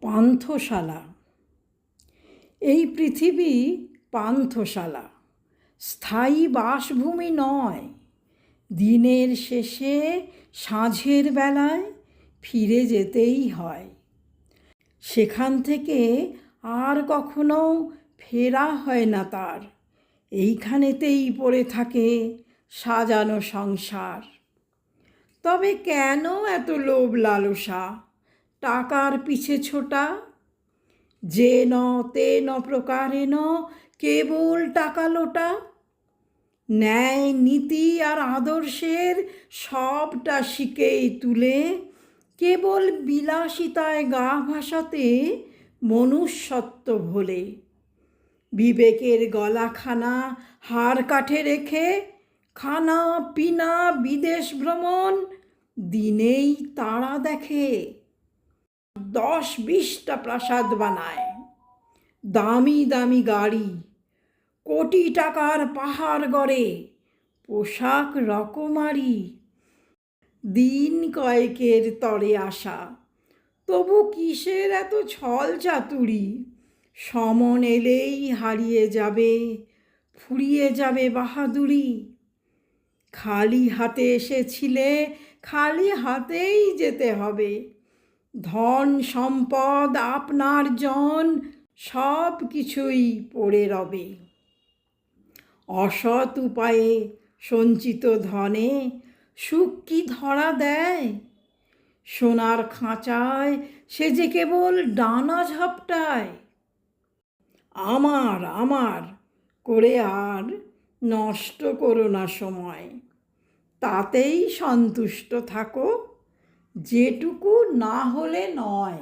পান্থশালা। এই পৃথিবী পান্থশালা, স্থায়ী বাসভূমি নয়। দিনের শেষে সাঁঝের বেলায় ফিরে যেতেই হয়। সেখান থেকে আর কখনো ফেরা হয় না তার। এইখানেতেই পড়ে থাকে সাজানো সংসার। তবে কেন এত লোভ লালসা, টাকার পিছে ছোটা? যেন তেন প্রকারেণ কেবল টাকা লোটা। ন্যায় নীতি আর আদর্শের সবটা শিকেই তুলে কেবল বিলাসিতায় গা ভাসাতে মনুষ্যত্ব ভোলে। বিবেকের গলাখানা হাড় কাঠে রেখে খানা পিনা বিদেশ ভ্রমণ দিনেই তারা দেখে। 10-20টা প্রাসাদ বানায়, দামি দামি গাড়ি, কোটি টাকার পাহাড় গড়ে, পোশাক রকমারি। দিন কয়েকের তরে আসা, তবু কিসের এত ছল চাতুরি? সমন এলেই হারিয়ে যাবে, ফুরিয়ে যাবে বাহাদুরি। খালি হাতে এসেছিলে, খালি হাতেই যেতে হবে। ধন সম্পদ আপনার জন সব কিছুই পড়ে রবে। অসৎ উপায়ে সঞ্চিত ধনে সুখ কি ধরা দেয়? সোনার খাঁচায় সে যে কেবল ডানা ঝাপটায়। আমার আমার করে আর নষ্ট করো না সময়, তাতেই সন্তুষ্ট থাকো, যেটুকু না হলে নয়।